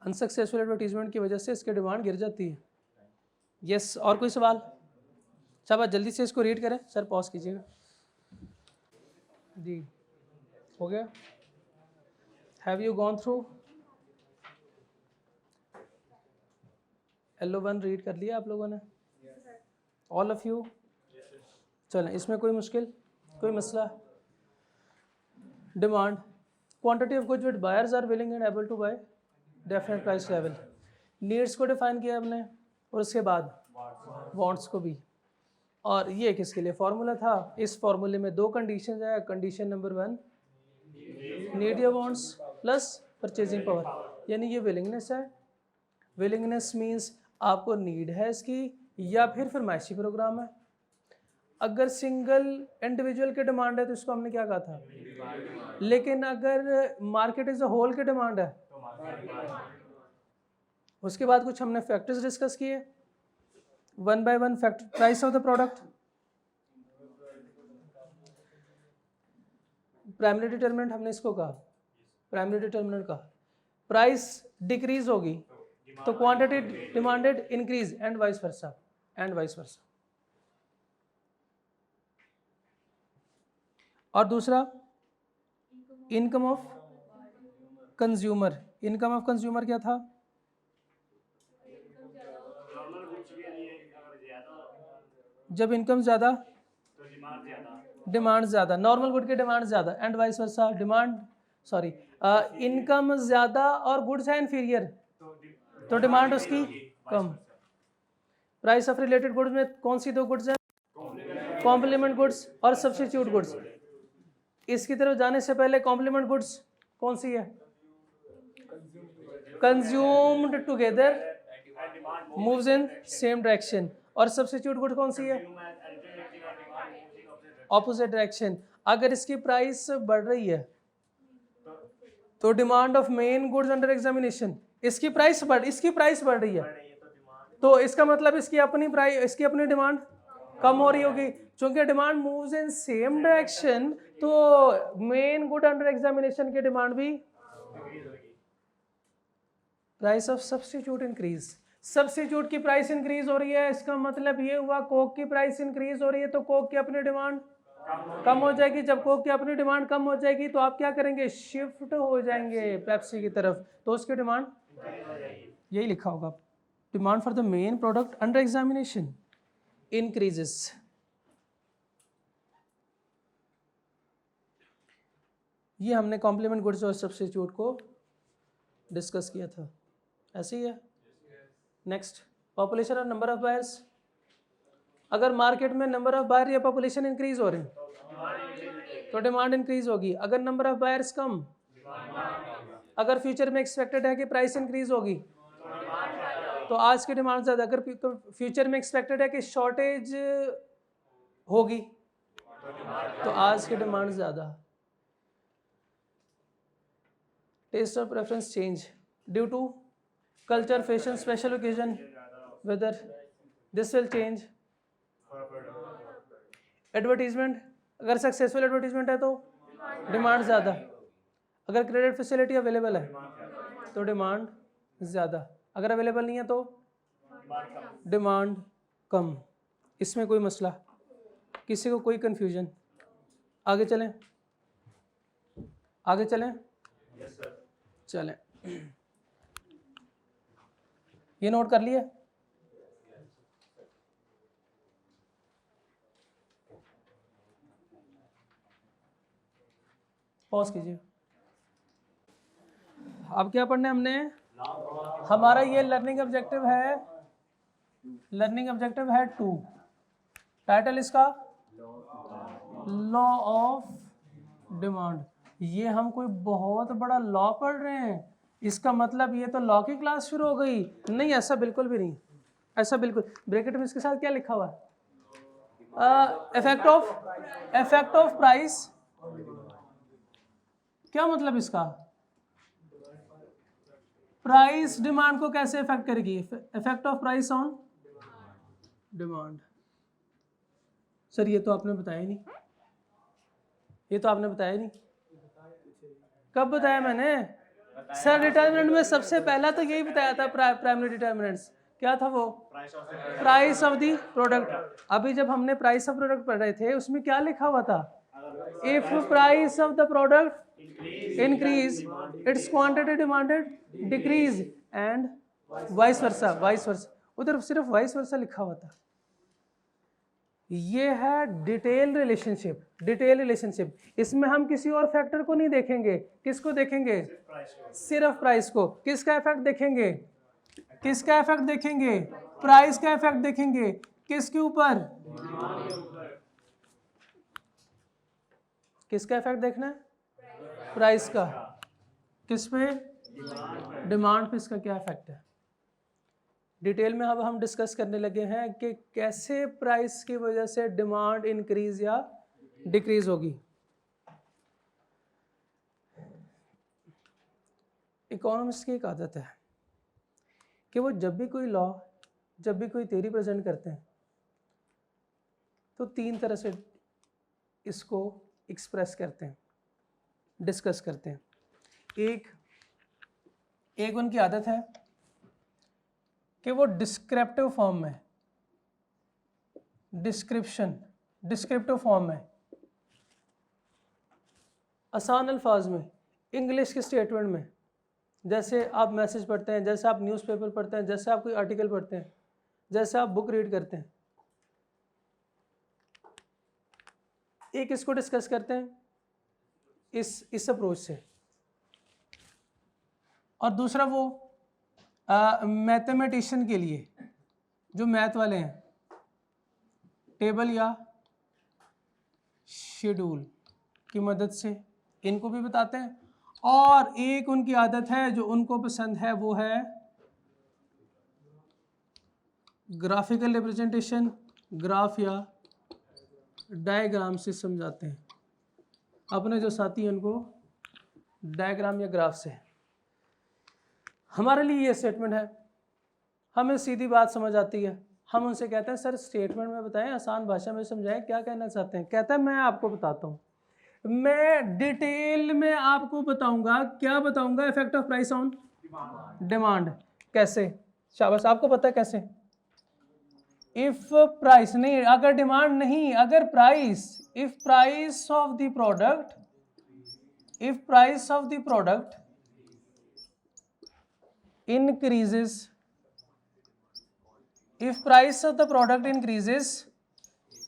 अनसक्सेसफुल एडवर्टीजमेंट की वजह से इसकी डिमांड गिर जाती है। यस, और कोई सवाल? सब जल्दी से इसको रीड करें। सर पॉज कीजिएगा जी। हो गया? Have you gone through L1 read कर लिया आप लोगों ने? All of you? चलें, इसमें कोई मुश्किल, कोई मसला? Demand, quantity of goods which buyers are willing and able to buy, definite price level. Needs को डिफाइन किया हमने और उसके बाद वांट्स को भी। और ये किसके लिए फॉर्मूला था? इस फॉर्मूले में दो कंडीशन है। कंडीशन नंबर 1 नीड या वांट्स प्लस परचेजिंग पावर, यानी ये विलिंगनेस है। विलिंगनेस मीन्स आपको नीड है इसकी या फिर फरमाइशी प्रोग्राम है। अगर सिंगल इंडिविजुअल की डिमांड है तो इसको हमने क्या कहा था, लेकिन अगर मार्केट इज अ होल की डिमांड है, उसके बाद कुछ हमने फैक्टर्स डिस्कस किए। 1 by 1 factor, price of the product, primary determinant हमने इसको कहा, प्राइमरी डिटरमिनेंट का प्राइस डिक्रीज होगी तो quantity demanded increase and vice versa, और दूसरा income of consumer. Income of consumer क्या था? जब इनकम ज़्यादा डिमांड ज़्यादा, नॉर्मल गुड की डिमांड ज़्यादा एंड वाइस वर्सा, इनकम ज़्यादा और गुड्स है इन्फीरियर तो डिमांड उसकी कम। प्राइस ऑफ रिलेटेड गुड्स में कौन सी दो गुड्स हैं? कॉम्प्लीमेंट गुड्स और सब्स्टिट्यूट गुड्स। इसकी तरफ जाने से पहले कॉम्प्लीमेंट गुड्स कौन सी है? Consumed together, moves in same direction. और सब्स्टिट्यूट गुड कौन सी है? Opposite direction. अगर इसकी प्राइस बढ़ रही है तो demand of main goods under examination, इसकी प्राइस बढ़ रही है तो इसका मतलब इसकी अपनी डिमांड कम हो रही होगी। चूंकि demand moves in same direction तो मेन गुड अंडर एग्जामिनेशन की डिमांड भी। Price of substitute increase, substitute की प्राइस इंक्रीज हो रही है, इसका मतलब ये हुआ कोक की प्राइस इंक्रीज हो रही है तो कोक की अपनी डिमांड कम हो जाएगी। जब कोक की अपनी डिमांड कम हो जाएगी तो आप क्या करेंगे? शिफ्ट हो जाएंगे पेप्सी की तरफ, तो उसकी डिमांड, यही लिखा होगा, demand for the main product under examination increases. ये हमने कॉम्प्लीमेंट गुड्स और सब्स्टिट्यूट को डिस्कस किया था, ऐसे ही है। नेक्स्ट, पॉपुलेशन और नंबर ऑफ बायर्स। अगर मार्केट में नंबर ऑफ बायर या पॉपुलेशन इंक्रीज हो रही तो डिमांड इंक्रीज होगी। अगर नंबर ऑफ बायर्स कम, अगर फ्यूचर में एक्सपेक्टेड है कि प्राइस इंक्रीज होगी तो आज की डिमांड ज़्यादा। अगर फ्यूचर में एक्सपेक्टेड है कि शॉर्टेज होगी तो आज की डिमांड ज़्यादा। टेस्ट और preference change due to culture, fashion, special occasion, whether this will change. Advertisement, अगर सक्सेसफुल एडवर्टीजमेंट है तो डिमांड ज़्यादा, अगर क्रेडिट फैसिलिटी अवेलेबल है तो डिमांड ज़्यादा, अगर अवेलेबल नहीं है तो डिमांड कम। इसमें कोई मसला, किसी को कोई कन्फ्यूजन? आगे चलें, आगे चलें। चलें, ये नोट कर लिया? पॉज कीजिए। अब क्या पढ़ना है हमने? हमारा ये लर्निंग ऑब्जेक्टिव है 2। टाइटल इसका लॉ ऑफ डिमांड। ये हम कोई बहुत बड़ा लॉ पढ़ रहे हैं, इसका मतलब ये तो लॉ की क्लास शुरू हो गई? नहीं, ऐसा बिल्कुल भी नहीं, ऐसा बिल्कुल। ब्रैकेट में इसके साथ क्या लिखा हुआ है? Effect of price. क्या मतलब इसका? प्राइस डिमांड को कैसे इफेक्ट करेगी? Effect of price on demand. Sir ये तो आपने बताया ही नहीं, ये तो आपने बताया ही नहीं। कब बताया मैंने? सर डिटर्मिनेंट में सबसे पहला तो यही बताया था, प्राइमरी डिटर्मिनेंट्स। क्या था वो? Price of the product. अभी जब हमने प्राइस ऑफ प्रोडक्ट पढ़ रहे थे उसमें क्या लिखा हुआ था? If price of the product increase its quantity demanded decrease and vice versa. Vice versa, उधर सिर्फ वाइस वर्सा लिखा हुआ था। ये है डिटेल रिलेशनशिप। डिटेल रिलेशनशिप, इसमें हम किसी और फैक्टर को नहीं देखेंगे। किसको देखेंगे? सिर्फ प्राइस को। किसका इफेक्ट देखेंगे? किसका इफेक्ट देखेंगे? प्राइस का इफेक्ट देखेंगे। किसके ऊपर? किसका इफेक्ट देखना है? प्राइस का। किस पे? डिमांड पे इसका क्या इफेक्ट है। डिटेल में अब हम डिस्कस करने लगे हैं कि कैसे प्राइस की वजह से डिमांड इंक्रीज या डिक्रीज होगी। इकोनॉमिस्ट की एक आदत है कि वो जब भी कोई लॉ, जब भी कोई थ्योरी प्रेजेंट करते हैं तो तीन तरह से इसको एक्सप्रेस करते हैं, डिस्कस करते हैं। एक उनकी आदत है कि वो डिस्क्रिप्टिव फॉर्म में, डिस्क्रिप्टिव फॉर्म में, आसान अल्फाज में, इंग्लिश के स्टेटमेंट में, जैसे आप मैसेज पढ़ते हैं, जैसे आप न्यूज़पेपर पढ़ते हैं, जैसे आप कोई आर्टिकल पढ़ते हैं, जैसे आप बुक रीड करते हैं, एक इसको डिस्कस करते हैं इस अप्रोच से। और दूसरा वो मैथमेटिशियन के लिए जो मैथ वाले हैं, टेबल या शेड्यूल की मदद से इनको भी बताते हैं। और एक उनकी आदत है जो उनको पसंद है, वो है ग्राफिकल रिप्रेजेंटेशन, ग्राफ या डायग्राम से समझाते हैं। अपने जो साथी हैं उनको डायग्राम या ग्राफ से। हमारे लिए ये स्टेटमेंट है, हमें सीधी बात समझ आती है। हम उनसे कहते हैं सर स्टेटमेंट में बताएं, आसान भाषा में समझाएं, क्या कहना चाहते हैं। कहता है मैं आपको बताता हूँ, मैं डिटेल में आपको बताऊंगा। क्या बताऊंगा? Effect of price on demand. कैसे? शाबाश, आपको पता है कैसे। इफ प्राइस नहीं, अगर डिमांड नहीं, अगर price, if price of the product, if price of the product increases, if price of the product increases,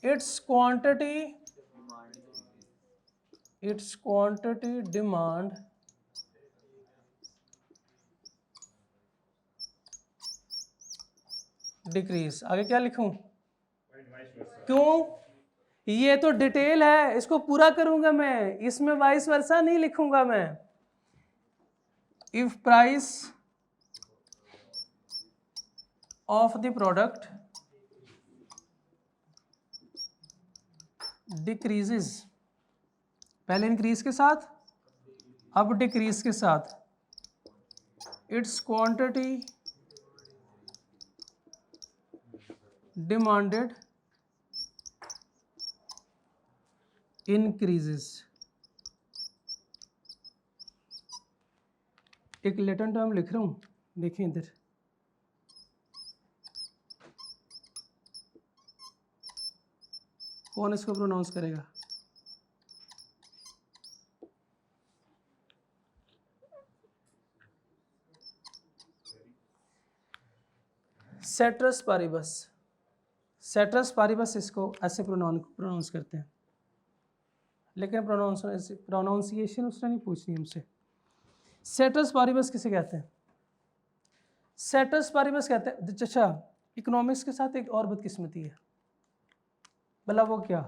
its quantity demand decrease। आगे क्या लिखूं? क्यों? ये तो डिटेल है, इसको पूरा करूंगा मैं, इसमें वाइस वर्सा नहीं लिखूंगा मैं। if price of the product decreases, पहले इंक्रीज के साथ, अब डिक्रीज के साथ, its quantity demanded increases। एक लैटिन टर्म लिख रहा हूं, देखिए इधर, कौन इसको प्रोनाउंस करेगा? सेट्रस पारिबस। सेट्रस पारिबस इसको ऐसे प्रोनाउंस करते हैं, लेकिन प्रोनाउंसिएशन उसने नहीं पूछनी हमसे। सेट्रस पारिबस किसे कहते हैं? सेट्रस पारिबस कहते हैं, अच्छा इकोनॉमिक्स के साथ एक और बदकिस्मती है, भला वो क्या?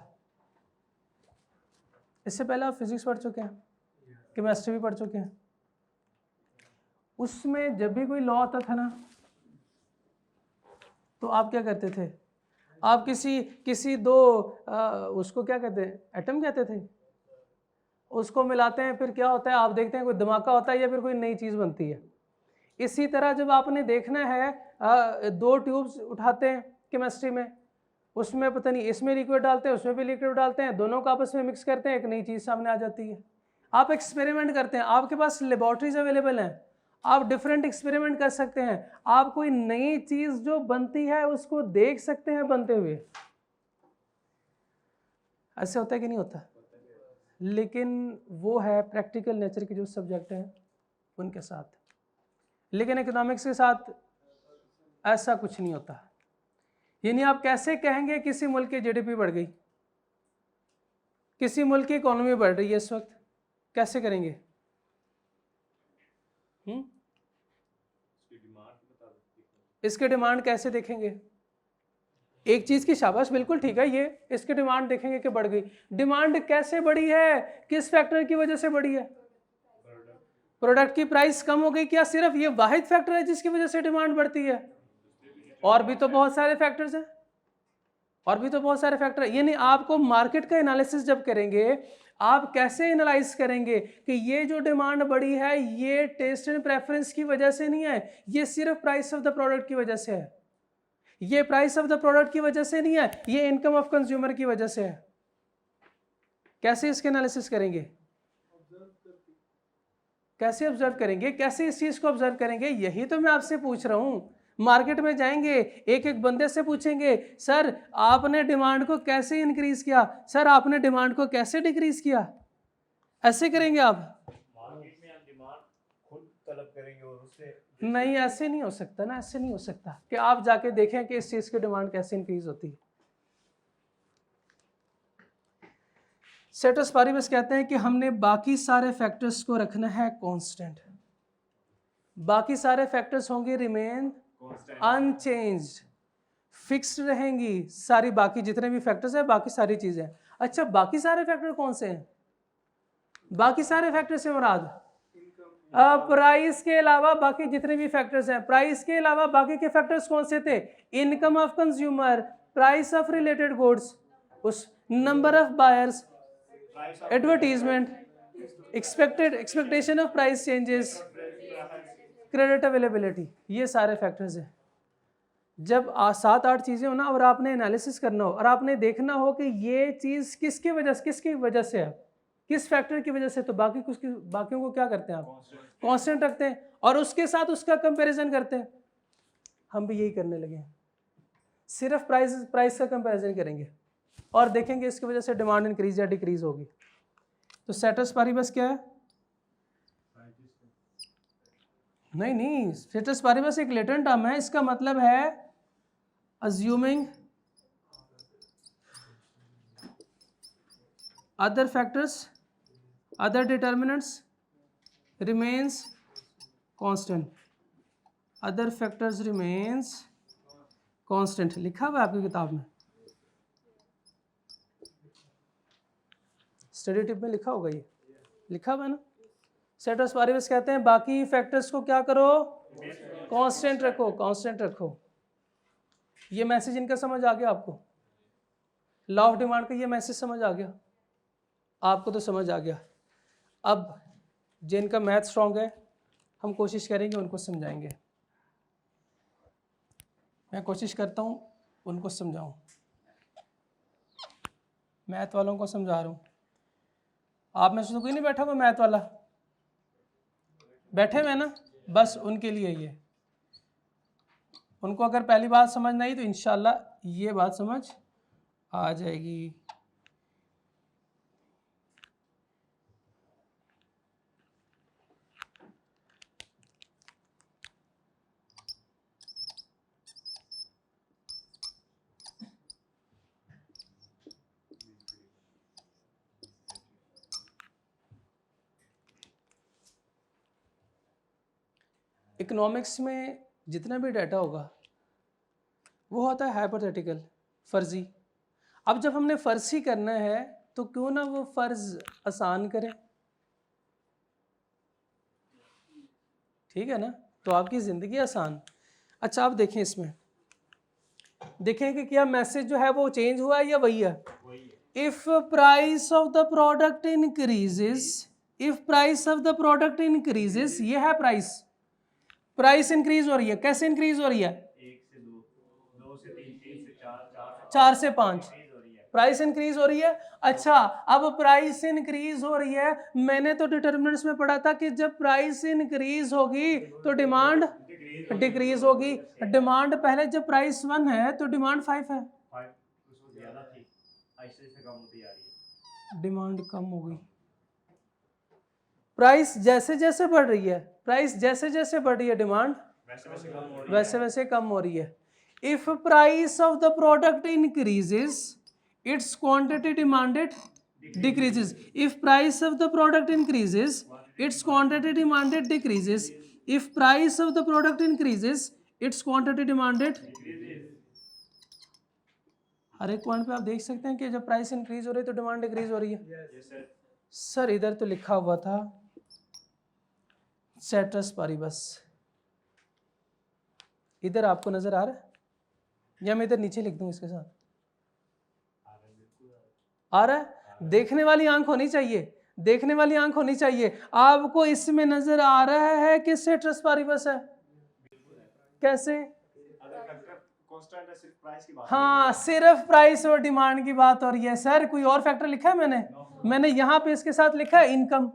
इससे पहले आप फिजिक्स पढ़ चुके हैं, केमिस्ट्री भी पढ़ चुके हैं। उसमें जब भी कोई लॉ आता था ना, तो आप क्या करते थे, आप किसी दो उसको क्या कहते हैं, एटम कहते थे, उसको मिलाते हैं, फिर क्या होता है आप देखते हैं कोई धमाका होता है या फिर कोई नई चीज़ बनती है। इसी तरह जब आपने देखना है दो ट्यूब्स उठाते हैं केमिस्ट्री में, उसमें पता नहीं इसमें लिक्विड डालते हैं उसमें भी लिक्विड डालते हैं, दोनों को आपस में मिक्स करते हैं, एक नई चीज़ सामने आ जाती है। आप एक्सपेरिमेंट करते हैं, आपके पास लेबॉर्ट्रीज अवेलेबल हैं, आप डिफरेंट एक्सपेरिमेंट कर सकते हैं, आप कोई नई चीज़ जो बनती है उसको देख सकते हैं बनते हुए। ऐसे होता है कि नहीं होता? लेकिन वो है प्रैक्टिकल नेचर के जो सब्जेक्ट हैं उनके साथ, लेकिन इकोनॉमिक्स के साथ ऐसा कुछ नहीं होता। यानी आप कैसे कहेंगे किसी मुल्क की जीडीपी बढ़ गई, किसी मुल्क की इकोनॉमी बढ़ रही है इस वक्त, कैसे करेंगे? इसके डिमांड कैसे देखेंगे? एक चीज़ की शाबाश बिल्कुल ठीक है, ये इसकी डिमांड देखेंगे कि बढ़ गई। डिमांड कैसे बढ़ी है, किस फैक्टर की वजह से बढ़ी है? प्रोडक्ट की प्राइस कम हो गई। क्या सिर्फ ये वाहिद फैक्टर है जिसकी वजह से डिमांड बढ़ती है? और भी तो बहुत सारे फैक्टर्स हैं, और भी तो बहुत सारे फैक्टर। ये नहीं, आपको मार्केट का एनालिसिस जब करेंगे, आप कैसे एनालाइज करेंगे कि ये जो डिमांड बढ़ी है ये टेस्ट एंड प्रेफरेंस की वजह से नहीं है, ये सिर्फ प्राइस ऑफ द प्रोडक्ट की वजह से है। ये प्राइस ऑफ द प्रोडक्ट की वजह से नहीं है, ये इनकम ऑफ कंज्यूमर की वजह से है। कैसे इसके एनालिसिस करेंगे? कैसे ऑब्जर्व करेंगे? कैसे इस चीज को ऑब्जर्व करेंगे? यही तो मैं आपसे पूछ रहा हूं। मार्केट में जाएंगे, एक एक बंदे से पूछेंगे, सर आपने डिमांड को कैसे इंक्रीज किया, सर आपने डिमांड को कैसे डिक्रीज किया? ऐसे करेंगे आप? मार्केट में आप डिमांड खुद तलब करेंगे और उससे नहीं, ऐसे नहीं हो सकता ना, ऐसे नहीं हो सकता कि आप जाके देखें कि इस चीज की डिमांड कैसे इंक्रीज होती है। सेटस पारिबस कहते हैं कि हमने बाकी सारे फैक्टर्स को रखना है कांस्टेंट। बाकी सारे फैक्टर्स होंगे रिमेन अनचेंज्ड, फिक्स्ड रहेंगी सारी, बाकी जितने भी फैक्टर्स हैं, बाकी सारी चीजें। अच्छा, बाकी सारे फैक्टर कौन से हैं? बाकी सारे फैक्टर से मुराद प्राइस के अलावा बाकी जितने भी फैक्टर्स हैं। प्राइस के अलावा बाकी के फैक्टर्स कौन से थे? Income of consumer, price of related goods, उस number of buyers, advertisement, expectation of price changes, credit availability, ये सारे फैक्टर्स हैं। जब 7-8 चीज़ें हो ना और आपने एनालिसिस करना हो और आपने देखना हो कि ये चीज़ किसकी वजह से है, किस फैक्टर की वजह से, तो बाकियों को क्या करते हैं आप? कांस्टेंट रखते हैं और उसके साथ उसका कंपैरिजन करते हैं। हम भी यही करने लगे हैं, सिर्फ प्राइस का कंपैरिजन करेंगे और देखेंगे इसकी वजह से डिमांड इंक्रीज या डिक्रीज होगी। तो सेटस पारिबस क्या है? नहीं, सेटस पारिबस एक लेटेंट टर्म है। इसका मतलब है assuming other factors, other determinants remains constant, other factors remains constant, लिखा हुआ है आपकी किताब में, स्टडी टिप में लिखा होगा, ये लिखा हुआ है ना। सेटस पारिबस कहते हैं बाकी फैक्टर्स को क्या करो? कांस्टेंट रखो, कांस्टेंट रखो। ये मैसेज इनका समझ आ गया आपको? लॉ ऑफ डिमांड का ये मैसेज समझ आ गया आपको? तो समझ आ गया। अब जिनका मैथ स्ट्रॉन्ग है हम कोशिश करेंगे उनको समझाएंगे। मैं कोशिश करता हूँ उनको समझाऊँ, मैथ वालों को समझा रहा हूँ। आप में से तो कोई नहीं बैठा हुआ मैथ वाला? बैठे हुए ना, बस उनके लिए ये, उनको अगर पहली बात समझ नहीं तो इंशाल्लाह ये बात समझ आ जाएगी। इकोनॉमिक्स में जितना भी डाटा होगा वो होता है हाइपोथेटिकल, फर्जी। अब जब हमने फर्ज ही करना है तो क्यों ना वो फर्ज आसान करें। ठीक है ना, तो आपकी ज़िंदगी आसान। अच्छा आप देखें इसमें, देखें कि क्या मैसेज जो है वो चेंज हुआ है या वही है। If price of the product increases, if price of the product increases, ये है प्राइस, प्राइस इंक्रीज हो रही है। कैसे इंक्रीज हो रही है? 1 से 2, 2 से 3, 3 से 4, 4 से 5 इंक्रीज हो रही है। प्राइस इंक्रीज हो रही है। अच्छा अब प्राइस इंक्रीज हो रही है, मैंने तो डिटर्मिनेंट्स में पढ़ा था कि जब प्राइस इंक्रीज होगी तो डिमांड डिक्रीज होगी। डिमांड पहले जब प्राइस 1 है तो डिमांड 5 है, 5 उसको ज़्यादा थी, ऐसे से कम होती जा रही है। डिमांड कम हो गई। प्राइस जैसे जैसे बढ़ रही है, प्राइस जैसे जैसे बढ़ रही है, डिमांड वैसे वैसे कम हो रही है। वैसे वैसे कम हो रही है। If price of the product increases, its quantity demanded decreases. If price of the product increases, its quantity demanded decreases. If price of the product increases, its quantity demanded. हर एक पॉइंट पे आप देख सकते हैं कि जब प्राइस इंक्रीज हो रही है तो डिमांड डिक्रीज हो रही है। Yes, sir. सर इधर तो लिखा हुआ था सेटस पारिबस, इधर आपको नजर आ रहा है या मैं इधर नीचे लिख दूं इसके साथ? आ रहा है? देखने वाली आंख होनी चाहिए, देखने वाली आंख होनी चाहिए। आपको इसमें नजर आ रहा है कि सेटस पारिबस है? कैसे? अगर फैक्टर कांस्टेंट है, सिर्फ प्राइस की बात हाँ सिर्फ प्राइस और डिमांड की बात हो रही है। सर कोई और फैक्टर लिखा है मैंने यहाँ पे इसके साथ लिखा है इनकम।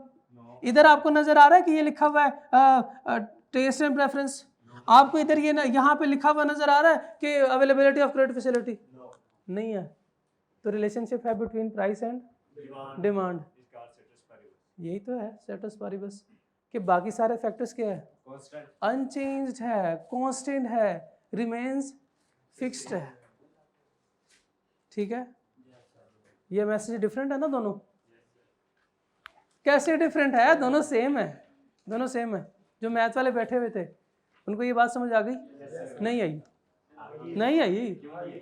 इधर आपको नजर आ रहा है कि ये लिखा हुआ है टेस्ट एंड प्रेफरेंस। आपको इधर ये यहाँ पे लिखा हुआ नजर आ रहा है कि अवेलेबिलिटी ऑफ क्रेडिट फैसिलिटी नहीं है। तो रिलेशनशिप है बिटवीन प्राइस एंड डिमांड, यही तो है सेटस पारिबस। कि बाकी सारे फैक्टर्स क्या है? कांस्टेंट अनचेंज्ड है, कांस्टेंट है, रिमेन्स फिक्स्ड है। ठीक है, ये मैसेज डिफरेंट है ना दोनों? कैसे डिफरेंट है? दोनों सेम है, दोनों सेम है। जो मैथ वाले बैठे हुए थे उनको ये बात समझ आ गई? नहीं आई? नहीं आई?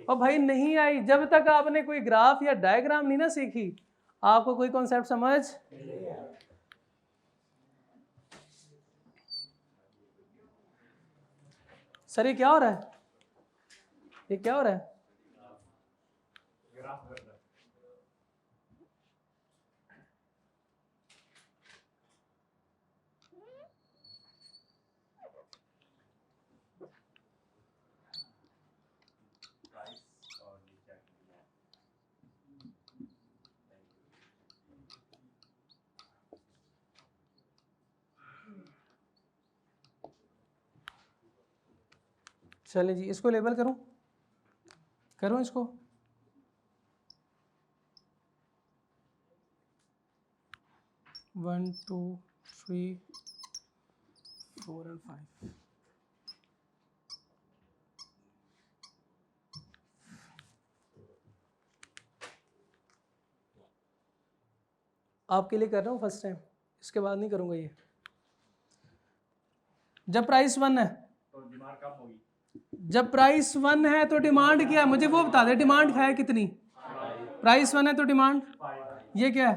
और भाई नहीं आई जब तक आपने कोई ग्राफ या डायग्राम नहीं ना सीखी, आपको कोई कॉन्सेप्ट समझ। सर ये क्या हो रहा है? ये क्या हो रहा है? ग्राफ कर रहा है। प्राइस और नीचे चले जी, इसको लेबल करूं? करूं इसको? One two three four and 5। आपके लिए कर रहा हूँ फर्स्ट टाइम, इसके बाद नहीं करूँगा ये। जब प्राइस 1 है तो डिमांड कम होगी। जब प्राइस 1 है तो डिमांड क्या है? मुझे वो बता दे, डिमांड है कितनी? प्राइस 1 है तो डिमांड, ये क्या है?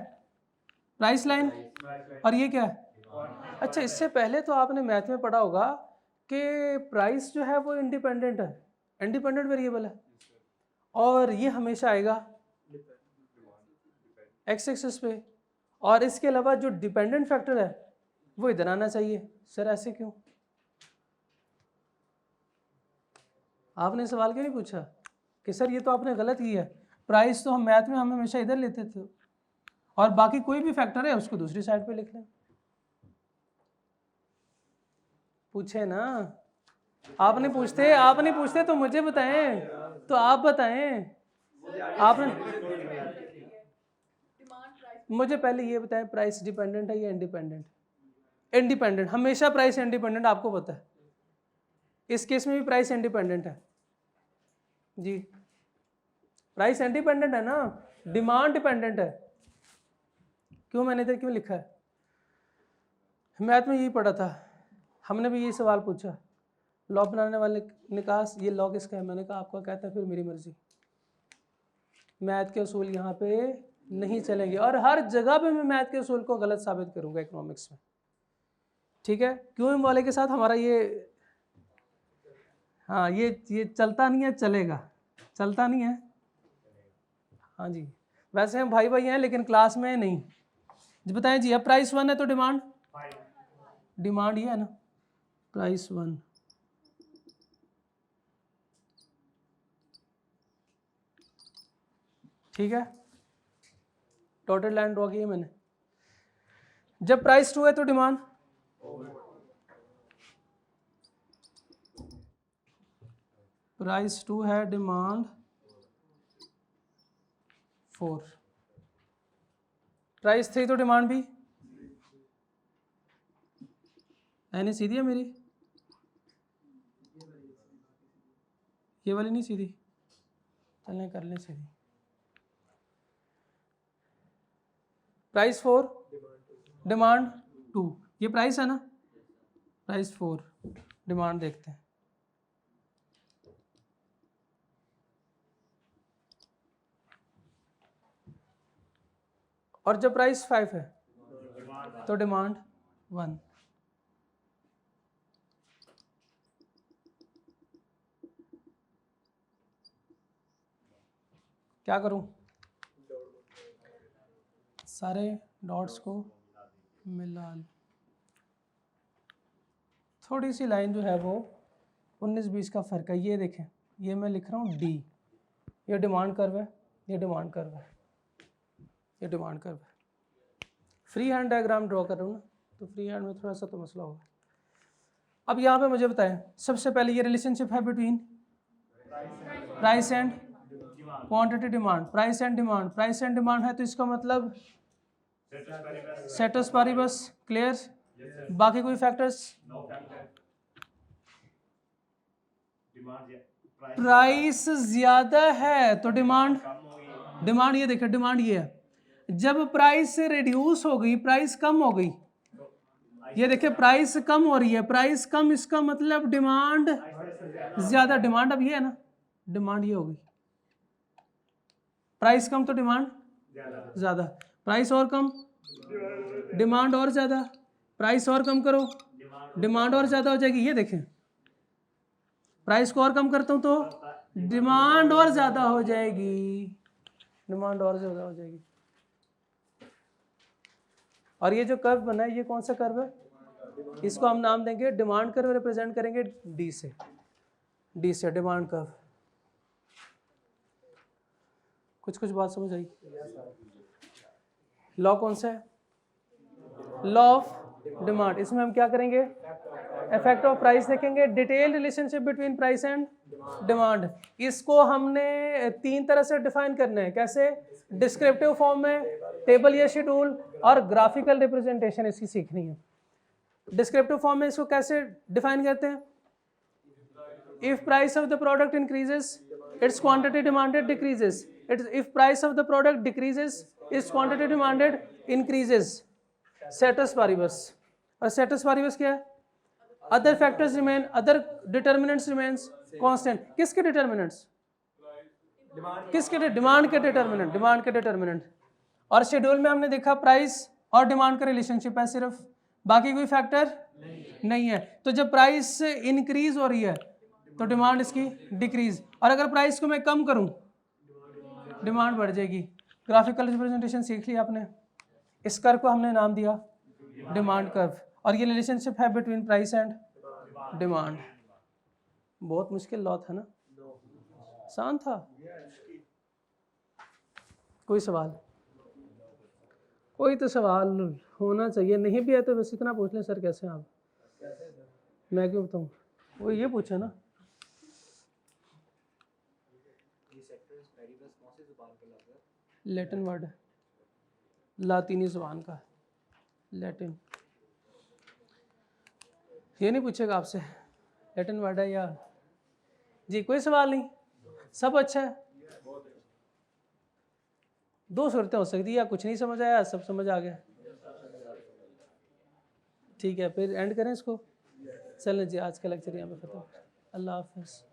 Price line. और ये क्या है? अच्छा इससे पहले तो आपने मैथ में पढ़ा होगा कि प्राइस जो है वो इंडिपेंडेंट है, इंडिपेंडेंट वेरिएबल है, और ये हमेशा आएगा एक्स एक्सिस पे, और इसके अलावा जो डिपेंडेंट फैक्टर है वो इधर आना चाहिए। सर ऐसे क्यों? आपने सवाल क्यों नहीं पूछा कि सर ये तो आपने गलत किया है, प्राइस तो हम मैथ में हम हमेशा इधर लेते थे और बाकी कोई भी फैक्टर है उसको दूसरी साइड पे लिख लें। पूछे ना, आप नहीं पूछते तो मुझे बताएं, तो आप बताएं। आपने मुझे पहले ये बताएं प्राइस डिपेंडेंट है या इंडिपेंडेंट? इंडिपेंडेंट, हमेशा प्राइस इंडिपेंडेंट, आपको पता है। इस केस में भी प्राइस इंडिपेंडेंट है जी, प्राइस इंडिपेंडेंट है ना, डिमांड डिपेंडेंट है। क्यों मैंने इधर क्यों लिखा है? मैथ में यही पढ़ा था, हमने भी यही सवाल पूछा, लॉ बनाने वाले ने कहा ये लॉ किसका है? मैंने कहा आपका कहता है, फिर मेरी मर्जी। मैथ के असूल यहाँ पे नहीं चलेंगे और हर जगह पे मैं मैथ के असूल को गलत साबित करूंगा इकोनॉमिक्स में। ठीक है, क्यूएम वाले के साथ हमारा ये, हाँ ये चलता नहीं है, चलेगा, चलता नहीं है। हाँ जी, वैसे हम भाई भाई हैं लेकिन क्लास में नहीं जी। बताएं जी, अब प्राइस 1 है तो डिमांड, डिमांड ये है ना, प्राइस 1, ठीक है, टोटल लाइन ड्रॉ की है मैंने। जब प्राइस 2 है तो डिमांड, प्राइस 2 है, डिमांड 4, प्राइस 3 तो डिमांड भी, यानी सीधी है मेरी, ये वाली नहीं सीधी, चलें कर लें सीधी। प्राइस 4, डिमांड 2, ये प्राइस है ना, प्राइस 4, डिमांड देखते हैं। और जब प्राइस 5 है तो डिमांड 1, क्या करूं, सारे डॉट्स को मिला लूं। थोड़ी सी लाइन जो है वो 19-20 का फ़र्क है, ये देखें, ये मैं लिख रहा हूँ डी, ये डिमांड कर्व है, ये डिमांड कर्व है, ये डिमांड कर्व है। फ्री हैंड डायग्राम ड्रॉ कर रहा हूँ ना, तो फ्री हैंड में थोड़ा सा तो मसला होगा। अब यहाँ पे मुझे बताएं, सबसे पहले ये रिलेशनशिप है between price and quantity demand, price and demand, price and demand है तो इसका मतलब सेटस पारिबस, क्लियर, बाकी कोई फैक्टर्स, प्राइस ज्यादा है तो डिमांड, डिमांड ये देखिए, डिमांड ये है, जब प्राइस रिड्यूस हो गई, प्राइस कम हो गई, ये देखिए प्राइस कम हो रही है, प्राइस कम, इसका मतलब डिमांड ज्यादा, डिमांड अब ये है ना, डिमांड ये होगी, प्राइस कम तो डिमांड ज्यादा, प्राइस और कम, डिमांड और ज्यादा, प्राइस और कम करो, डिमांड और ज्यादा हो जाएगी। ये देखें, प्राइस को और कम करता हूं तो डिमांड और ज्यादा हो जाएगी, डिमांड और ज्यादा हो जाएगी। और ये जो कर्व बना है, ये कौन सा कर्व है, इसको हम नाम देंगे, डिमांड कर्व रिप्रेजेंट करेंगे डी से, डी से डिमांड कर्व। कुछ कुछ बात समझ आई? लॉ कौन सा है, लॉ ऑफ डिमांड। इसमें हम क्या करेंगे, इफेक्ट ऑफ प्राइस देखेंगे, detail relationship between price and demand. इसको हमने 3 तरह से डिफाइन करना है, कैसे, डिस्क्रिप्टिव फॉर्म में, टेबल या शेड्यूल, और ग्राफिकल रिप्रेजेंटेशन इसकी सीखनी है। डिस्क्रिप्टिव फॉर्म में इसको कैसे डिफाइन करते हैं, if price of the product increases its quantity demanded decreases, if price of the product decreases its quantity demanded increases, ceteris paribus. और सेटस पारिबस क्या है, other factors remain, other determinants remains constant. किसके determinants, किसके, demand के determinant, demand के determinant. और schedule में हमने देखा प्राइस और डिमांड का रिलेशनशिप है सिर्फ, बाकी कोई फैक्टर नहीं है। तो जब प्राइस इंक्रीज हो रही है तो डिमांड इसकी डिक्रीज, और अगर प्राइस को मैं कम करूं डिमांड बढ़ जाएगी। ग्राफिकल रिप्रेजेंटेशन सीख लिया आपने, इस कर्व को हमने नाम दिया डिमांड कर्व, और ये रिलेशनशिप है बिटवीन प्राइस एंड डिमांड। बहुत मुश्किल लॉ था ना, आसान था। कोई सवाल, कोई तो सवाल होना चाहिए, नहीं भी है तो बस इतना पूछ लें, सर कैसे हैं आप, मैं क्यों बताऊँ, वो ये पूछा ना। लैटिन वर्ड है, लातीनी ज़ुबान का, लैटिन। ये नहीं पूछेगा आपसे लैटिन वर्ड है या जी, कोई सवाल नहीं, सब अच्छा है। 2 सूरतें हो सकती है, या कुछ नहीं समझ आया, सब समझ आ गया। ठीक है, फिर एंड करें इसको, चलें जी, आज का लेक्चर यहाँ पे खत्म। अल्लाह हाफ़िज़।